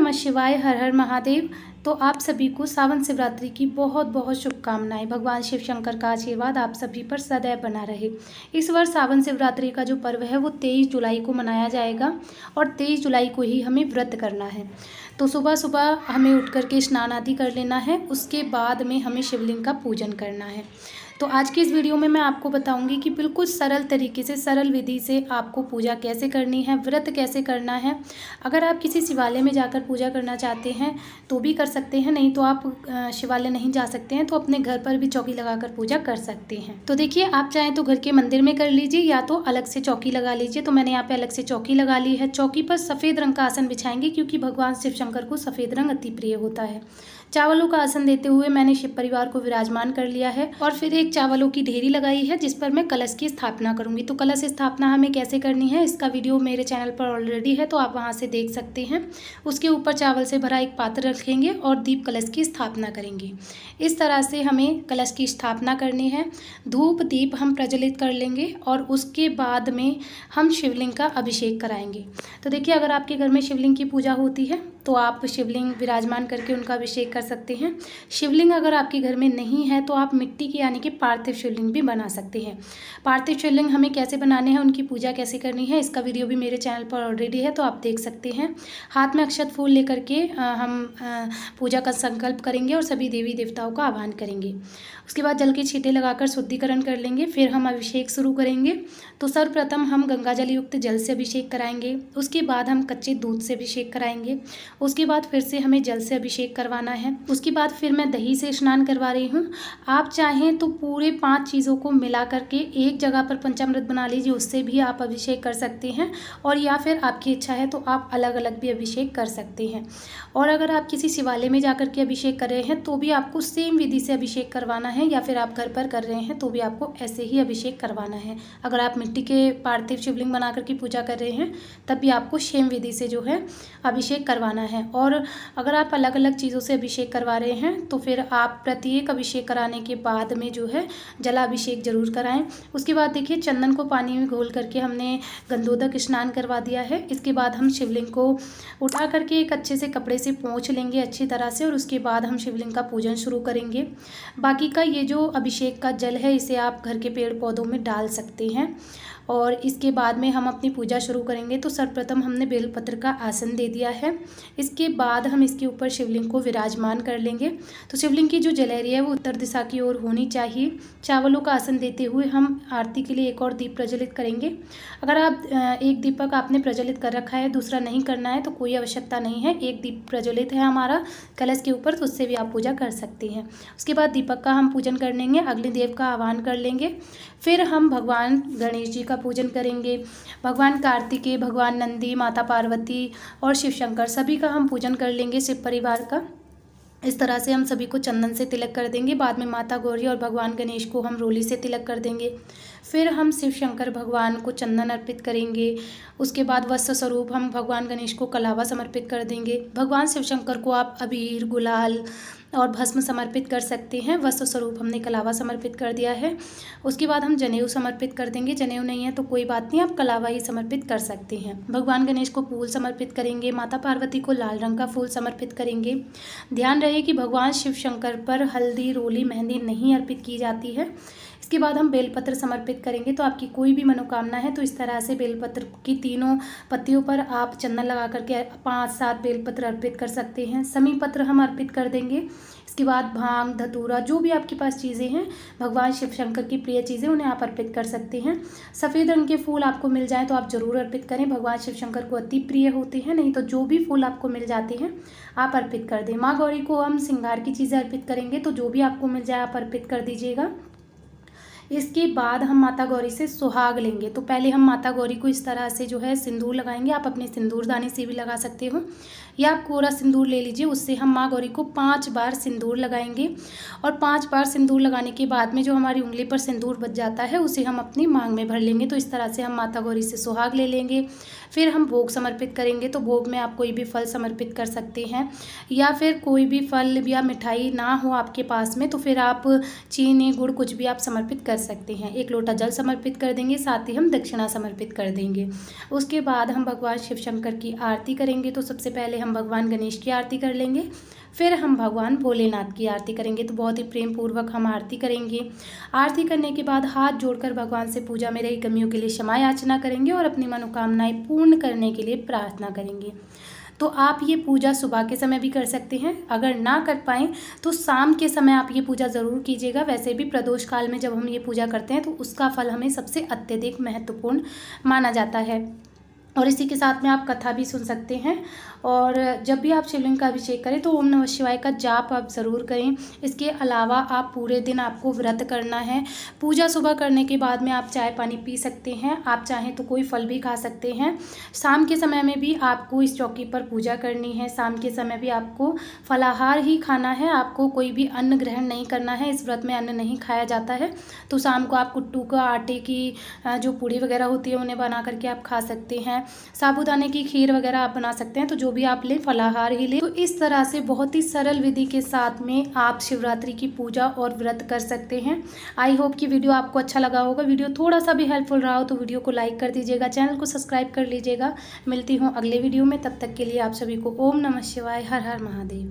नमः शिवाय, हर हर महादेव। तो आप सभी को सावन शिवरात्रि की बहुत बहुत शुभकामनाएं। भगवान शिव शंकर का आशीर्वाद आप सभी पर सदैव बना रहे। इस वर्ष सावन शिवरात्रि का जो पर्व है वो 23 जुलाई को मनाया जाएगा और 23 जुलाई को ही हमें व्रत करना है। तो सुबह सुबह हमें उठ करके स्नान आदि कर लेना है, उसके बाद में हमें शिवलिंग का पूजन करना है। तो आज की इस वीडियो में मैं आपको बताऊंगी कि बिल्कुल सरल तरीके से, सरल विधि से आपको पूजा कैसे करनी है, व्रत कैसे करना है। अगर आप किसी शिवालय में जाकर पूजा करना चाहते हैं तो भी कर सकते हैं, नहीं तो आप शिवालय नहीं जा सकते हैं तो अपने घर पर भी चौकी लगाकर पूजा कर सकते हैं। तो देखिए, आप चाहें तो घर के मंदिर में कर लीजिए या तो अलग से चौकी लगा लीजिए। तो मैंने यहाँ पे अलग से चौकी लगा ली है। चौकी पर सफ़ेद रंग का आसन बिछाएंगे क्योंकि भगवान शिव शंकर को सफ़ेद रंग अति प्रिय होता है। चावलों का आसन देते हुए मैंने शिव परिवार को विराजमान कर लिया है और फिर एक चावलों की ढेरी लगाई है जिस पर मैं कलश की स्थापना करूंगी। तो कलश स्थापना हमें कैसे करनी है इसका वीडियो मेरे चैनल पर ऑलरेडी है, तो आप वहां से देख सकते हैं। उसके ऊपर चावल से भरा एक पात्र रखेंगे और दीप कलश की स्थापना करेंगे। इस तरह से हमें कलश की स्थापना करनी है। धूप दीप हम प्रज्वलित कर लेंगे और उसके बाद में हम शिवलिंग का अभिषेक कराएंगे। तो देखिए, अगर आपके घर में शिवलिंग की पूजा होती है तो आप शिवलिंग विराजमान करके उनका अभिषेक कर सकते हैं। शिवलिंग अगर आपके घर में नहीं है तो आप मिट्टी की यानी कि पार्थिव शिवलिंग भी बना सकते हैं। पार्थिव शिवलिंग हमें कैसे बनाने हैं, उनकी पूजा कैसे करनी है, इसका वीडियो भी मेरे चैनल पर ऑलरेडी है, तो आप देख सकते हैं। हाथ में अक्षत फूल लेकर के हम पूजा का संकल्प करेंगे और सभी देवी देवताओं का आह्वान करेंगे। उसके बाद जल के छींटे लगाकर शुद्धिकरण कर लेंगे। फिर हम अभिषेक शुरू करेंगे। तो सर्वप्रथम हम गंगा जल युक्त जल से अभिषेक कराएंगे। उसके बाद हम कच्चे दूध से अभिषेक कराएंगे। उसके बाद फिर से हमें जल से अभिषेक करवाना है। उसके बाद फिर मैं दही से स्नान करवा रही हूँ। आप चाहें तो पूरे 5 चीज़ों को मिला करके एक जगह पर पंचामृत बना लीजिए, उससे भी आप अभिषेक कर सकते हैं। और या फिर आपकी इच्छा है तो आप अलग अलग भी अभिषेक कर सकते हैं। और अगर आप किसी शिवालय में जाकर के अभिषेक कर रहे हैं तो भी आपको सेम विधि से अभिषेक करवाना है, या फिर आप घर पर कर रहे हैं तो भी आपको ऐसे ही अभिषेक करवाना है। अगर आप मिट्टी के पार्थिव शिवलिंग बना करके पूजा कर रहे हैं तब भी आपको सेम विधि से जो है अभिषेक करवाना है। और अगर आप अलग अलग चीज़ों से अभिषेक करवा रहे हैं तो फिर आप प्रत्येक अभिषेक कराने के बाद में जो है जलाभिषेक जरूर कराएं। उसके बाद देखिए, चंदन को पानी में घोल करके हमने गंधोदक स्नान करवा दिया है। इसके बाद हम शिवलिंग को उठा करके एक अच्छे से कपड़े से पोंछ लेंगे अच्छी तरह से, और उसके बाद हम शिवलिंग का पूजन शुरू करेंगे। बाकी का ये जो अभिषेक का जल है इसे आप घर के पेड़ पौधों में डाल सकते हैं और इसके बाद में हम अपनी पूजा शुरू करेंगे। तो सर्वप्रथम हमने बेलपत्र का आसन दे दिया है। इसके बाद हम इसके ऊपर शिवलिंग को विराजमान कर लेंगे। तो शिवलिंग की जो जलेरी है वो उत्तर दिशा की ओर होनी चाहिए। चावलों का आसन देते हुए हम आरती के लिए एक और दीप प्रज्वलित करेंगे। अगर आप एक दीपक आपने प्रज्वलित कर रखा है, दूसरा नहीं करना है तो कोई आवश्यकता नहीं है। एक दीप प्रज्वलित है हमारा कलश के ऊपर, तो उससे भी आप पूजा कर सकते हैं। उसके बाद दीपक का हम पूजन कर लेंगे, अग्निदेव का आह्वान कर लेंगे। फिर हम भगवान गणेश जी का पूजन करेंगे। भगवान कार्तिकेय, भगवान नंदी, माता पार्वती और शिव शंकर सभी का हम पूजन कर लेंगे, शिव परिवार का। इस तरह से हम सभी को चंदन से तिलक कर देंगे। बाद में माता गौरी और भगवान गणेश को हम रोली से तिलक कर देंगे। फिर हम शिव शंकर भगवान को चंदन अर्पित करेंगे। उसके बाद वस्त्र स्वरूप हम भगवान गणेश को कलावा समर्पित कर देंगे। भगवान शिव शंकर को आप अबीर, गुलाल और भस्म समर्पित कर सकते हैं। वस्त्र स्वरूप हमने कलावा समर्पित कर दिया है। उसके बाद हम जनेऊ समर्पित कर देंगे। जनेऊ नहीं है तो कोई बात नहीं, आप कलावा ही समर्पित कर सकते हैं। भगवान गणेश को फूल समर्पित करेंगे। माता पार्वती को लाल रंग का फूल समर्पित करेंगे। ध्यान रहे कि भगवान शिव शंकर पर हल्दी, रोली, मेहंदी नहीं अर्पित की जाती है। इसके बाद हम बेलपत्र समर्पित करेंगे। तो आपकी कोई भी मनोकामना है तो इस तरह से बेलपत्र की तीनों पत्तियों पर आप चंदन लगा करके 5-7 बेलपत्र अर्पित कर सकते हैं। समी पत्र हम अर्पित कर देंगे। इसके बाद भांग, धतूरा, जो भी आपके पास चीज़ें हैं भगवान शिव शंकर की प्रिय चीज़ें, उन्हें आप अर्पित कर सकते हैं। सफ़ेद रंग के फूल आपको मिल जाए तो आप ज़रूर अर्पित करें, भगवान शिव शंकर को अति प्रिय होते हैं। नहीं तो जो भी फूल आपको मिल जाते हैं आप अर्पित कर दें। माँ गौरी को हम श्रृंगार की चीज़ें अर्पित करेंगे, तो जो भी आपको मिल जाए आप अर्पित कर दीजिएगा। इसके बाद हम माता गौरी से सुहाग लेंगे। तो पहले हम माता गौरी को इस तरह से जो है सिंदूर लगाएंगे। आप अपने सिंदूरदानी से भी लगा सकते हो या आप कोरा सिंदूर ले लीजिए। उससे हम माँ गौरी को 5 बार सिंदूर लगाएंगे और 5 बार सिंदूर लगाने के बाद में जो हमारी उंगली पर सिंदूर बच जाता है उसे हम अपनी मांग में भर लेंगे। तो इस तरह से हम माता गौरी से सुहाग ले लेंगे। फिर हम भोग समर्पित करेंगे। तो भोग में आप कोई भी फल समर्पित कर सकते हैं, या फिर कोई भी फल या मिठाई ना हो आपके पास में तो फिर आप चीनी, गुड़ कुछ भी आप समर्पित कर सकते हैं। 1 लोटा जल समर्पित कर देंगे, साथ ही हम दक्षिणा समर्पित कर देंगे। उसके बाद हम भगवान शिव शंकर की आरती करेंगे। तो सबसे पहले हम भगवान गणेश की आरती कर लेंगे, फिर हम भगवान भोलेनाथ की आरती करेंगे। तो बहुत ही प्रेम पूर्वक हम आरती करेंगे। आरती करने के बाद हाथ जोड़कर भगवान से पूजा में रही कमियों के लिए क्षमा याचना करेंगे और अपनी मनोकामनाएं पूर्ण करने के लिए प्रार्थना करेंगे। तो आप ये पूजा सुबह के समय भी कर सकते हैं। अगर ना कर पाएँ तो शाम के समय आप ये पूजा ज़रूर कीजिएगा। वैसे भी प्रदोष काल में जब हम ये पूजा करते हैं तो उसका फल हमें सबसे अत्यधिक महत्वपूर्ण माना जाता है। और इसी के साथ में आप कथा भी सुन सकते हैं। और जब भी आप शिवलिंग का अभिषेक करें तो ओम नमः शिवाय का जाप आप ज़रूर करें। इसके अलावा आप पूरे दिन आपको व्रत करना है। पूजा सुबह करने के बाद में आप चाय पानी पी सकते हैं। आप चाहें तो कोई फल भी खा सकते हैं। शाम के समय में भी आपको इस चौकी पर पूजा करनी है। शाम के समय भी आपको फलाहार ही खाना है, आपको कोई भी अन्न ग्रहण नहीं करना है। इस व्रत में अन्न नहीं खाया जाता है। तो शाम को आप कुट्टू का आटे की जो पूड़ी वगैरह होती है उन्हें बना करके आप खा सकते हैं। साबूदाने की खीर वगैरह आप बना सकते हैं। तो जो भी आप लें फलाहार ही लें। तो इस तरह से बहुत ही सरल विधि के साथ में आप शिवरात्रि की पूजा और व्रत कर सकते हैं। आई होप कि वीडियो आपको अच्छा लगा होगा। वीडियो थोड़ा सा भी हेल्पफुल रहा हो तो वीडियो को लाइक कर दीजिएगा, चैनल को सब्सक्राइब कर लीजिएगा। मिलती हूँ अगले वीडियो में, तब तक के लिए आप सभी को ओम नमः शिवाय, हर हर महादेव।